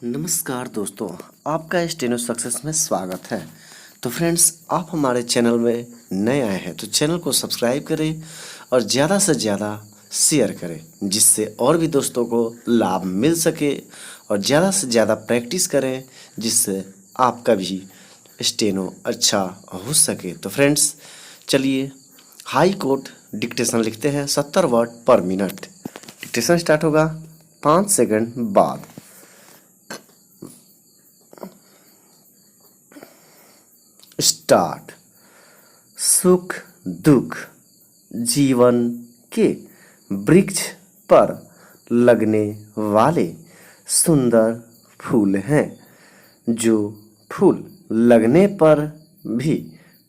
नमस्कार दोस्तों, आपका स्टेनो सक्सेस में स्वागत है। तो फ्रेंड्स, आप हमारे चैनल में नए आए हैं तो चैनल को सब्सक्राइब करें और ज़्यादा से ज़्यादा शेयर करें, जिससे और भी दोस्तों को लाभ मिल सके और ज़्यादा से ज़्यादा प्रैक्टिस करें, जिससे आपका भी स्टेनो अच्छा हो सके। तो फ्रेंड्स, चलिए हाई कोर्ट डिक्टेशन लिखते हैं 70 वर्ड पर मिनट। डिक्टेशन स्टार्ट होगा 5 सेकंड बाद। स्टार्ट। सुख दुख जीवन के वृक्ष पर लगने वाले सुंदर फूल हैं, जो फूल लगने पर भी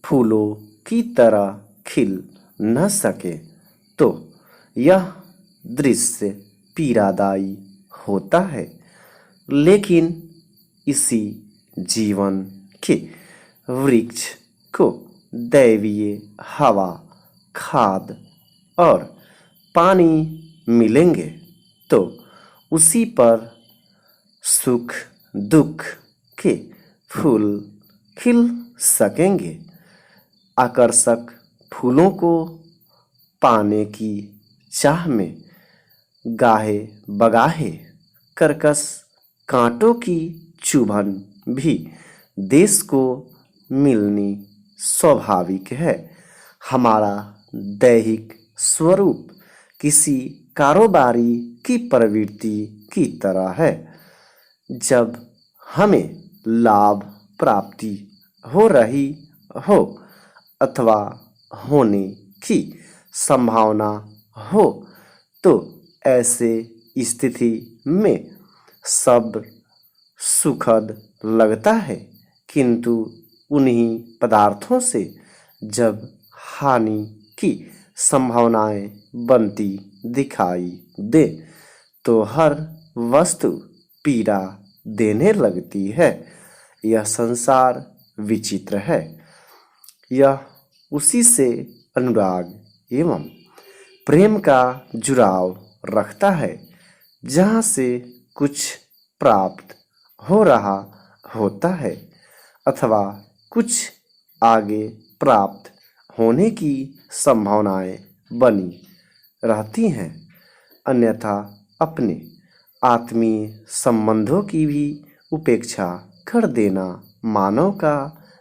फूलों की तरह खिल न सके तो यह दृश्य पीड़ादायी होता है। लेकिन इसी जीवन के वृक्ष को दैवीय हवा, खाद और पानी मिलेंगे तो उसी पर सुख दुख के फूल खिल सकेंगे। आकर्षक फूलों को पाने की चाह में गाहे बगाहे कर्कश कांटों की चुभन भी देश को मिलनी स्वाभाविक है। हमारा दैहिक स्वरूप किसी कारोबारी की प्रवृत्ति की तरह है। जब हमें लाभ प्राप्ति हो रही हो अथवा होने की संभावना हो तो ऐसे स्थिति में सब सुखद लगता है, किंतु उन्हीं पदार्थों से जब हानि की संभावनाएं बनती दिखाई दे तो हर वस्तु पीड़ा देने लगती है। यह संसार विचित्र है। यह उसी से अनुराग एवं प्रेम का जुड़ाव रखता है, जहाँ से कुछ प्राप्त हो रहा होता है अथवा कुछ आगे प्राप्त होने की संभावनाएं बनी रहती हैं। अन्यथा अपने आत्मीय संबंधों की भी उपेक्षा कर देना मानव का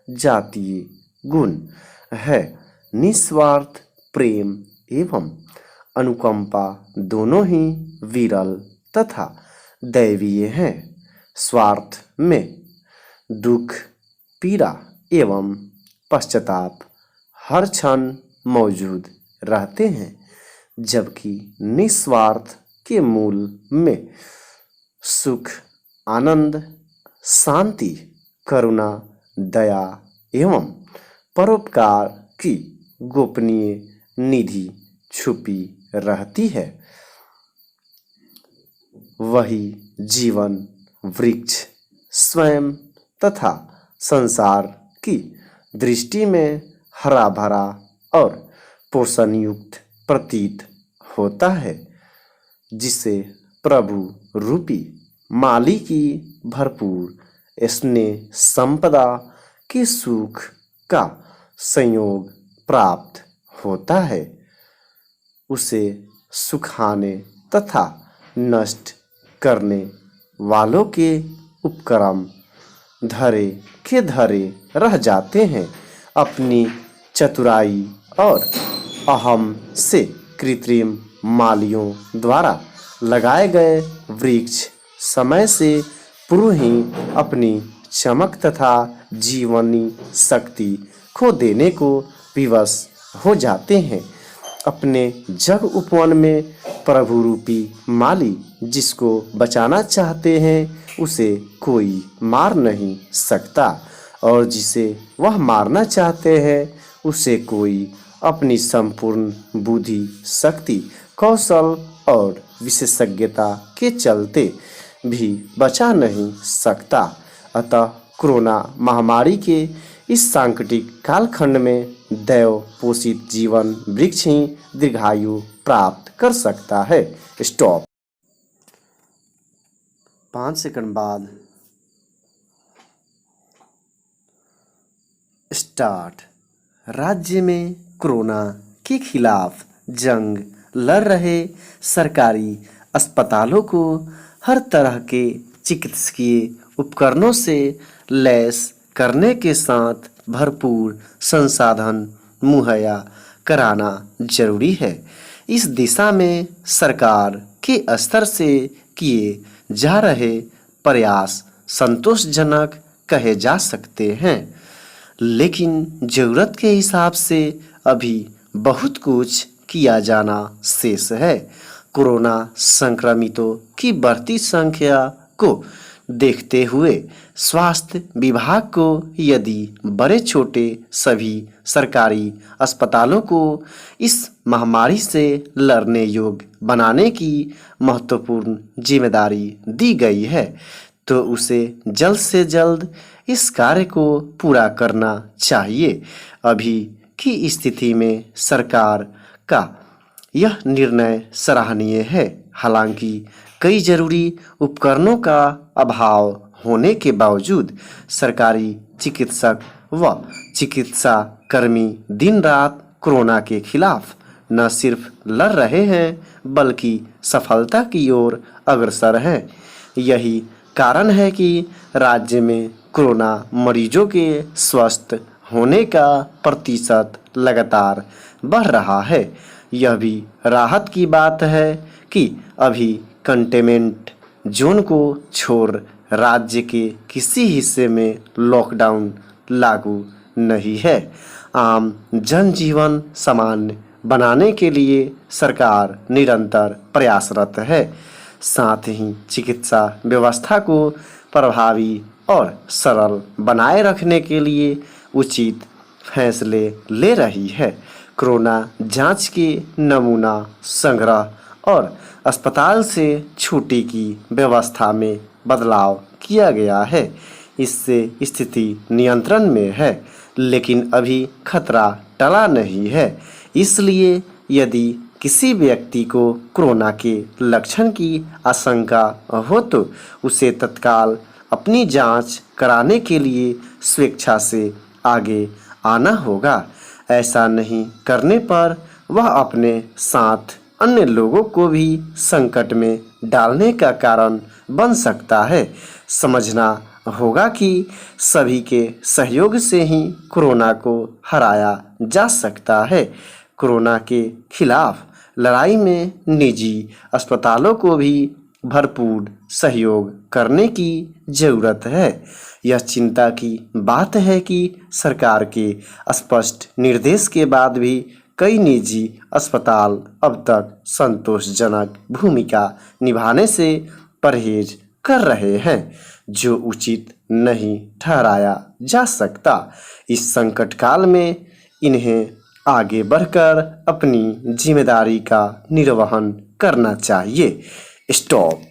जातीय गुण है। निस्वार्थ प्रेम एवं अनुकंपा दोनों ही विरल तथा दैवीय हैं। स्वार्थ में दुख, पीड़ा एवं पश्चाताप हर क्षण मौजूद रहते हैं, जबकि निस्वार्थ के मूल में सुख, आनंद, शांति, करुणा, दया एवं परोपकार की गोपनीय निधि छुपी रहती है। वही जीवन वृक्ष स्वयं तथा संसार की दृष्टि में हरा भरा और पोषण युक्त प्रतीत होता है, जिसे प्रभु रूपी माली की भरपूर स्नेह संपदा के सुख का संयोग प्राप्त होता है। उसे सुखाने तथा नष्ट करने वालों के उपक्रम धरे के धरे रह जाते हैं। अपनी चतुराई और अहम से कृत्रिम मालियों द्वारा लगाए गए वृक्ष समय से पूर्व ही अपनी चमक तथा जीवनी शक्ति खो देने को विवश हो जाते हैं। अपने जग उपवन में प्रभु रूपी माली जिसको बचाना चाहते हैं, उसे कोई मार नहीं सकता, और जिसे वह मारना चाहते हैं उसे कोई अपनी संपूर्ण बुद्धि, शक्ति, कौशल और विशेषज्ञता के चलते भी बचा नहीं सकता। अतः कोरोना महामारी के इस सांकटिक कालखंड में दैव पोषित जीवन वृक्ष ही दीर्घायु प्राप्त कर सकता है। स्टॉप। 5 सेकंड बाद स्टार्ट। राज्य में कोरोना के खिलाफ जंग लड़ रहे सरकारी अस्पतालों को हर तरह के चिकित्सकीय उपकरणों से लैस करने के साथ भरपूर संसाधन मुहैया कराना जरूरी है। इस दिशा में सरकार के स्तर से किए जा रहे प्रयास संतोषजनक कहे जा सकते हैं, लेकिन ज़रूरत के हिसाब से अभी बहुत कुछ किया जाना शेष है। कोरोना संक्रमितों की बढ़ती संख्या को देखते हुए स्वास्थ्य विभाग को यदि बड़े छोटे सभी सरकारी अस्पतालों को इस महामारी से लड़ने योग्य बनाने की महत्वपूर्ण जिम्मेदारी दी गई है, तो उसे जल्द से जल्द इस कार्य को पूरा करना चाहिए। अभी की स्थिति में सरकार का यह निर्णय सराहनीय है। हालांकि कई जरूरी उपकरणों का अभाव होने के बावजूद सरकारी चिकित्सक व चिकित्सा कर्मी दिन रात कोरोना के खिलाफ न सिर्फ लड़ रहे हैं बल्कि सफलता की ओर अग्रसर हैं। यही कारण है कि राज्य में कोरोना मरीजों के स्वस्थ होने का प्रतिशत लगातार बढ़ रहा है। यह भी राहत की बात है कि अभी कंटेनमेंट जोन को छोड़ राज्य के किसी हिस्से में लॉकडाउन लागू नहीं है। आम जनजीवन सामान्य बनाने के लिए सरकार निरंतर प्रयासरत है। साथ ही चिकित्सा व्यवस्था को प्रभावी और सरल बनाए रखने के लिए उचित फैसले ले रही है। कोरोना जांच के नमूना संग्रह और अस्पताल से छुट्टी की व्यवस्था में बदलाव किया गया है। इससे स्थिति नियंत्रण में है, लेकिन अभी खतरा टला नहीं है। इसलिए यदि किसी व्यक्ति को कोरोना के लक्षण की आशंका हो तो उसे तत्काल अपनी जांच कराने के लिए स्वेच्छा से आगे आना होगा। ऐसा नहीं करने पर वह अपने साथ अन्य लोगों को भी संकट में डालने का कारण बन सकता है। समझना होगा कि सभी के सहयोग से ही कोरोना को हराया जा सकता है। कोरोना के खिलाफ लड़ाई में निजी अस्पतालों को भी भरपूर सहयोग करने की ज़रूरत है। यह चिंता की बात है कि सरकार के स्पष्ट निर्देश के बाद भी कई निजी अस्पताल अब तक संतोषजनक भूमिका निभाने से परहेज कर रहे हैं, जो उचित नहीं ठहराया जा सकता। इस संकट काल में इन्हें आगे बढ़कर अपनी जिम्मेदारी का निर्वहन करना चाहिए। स्टॉप।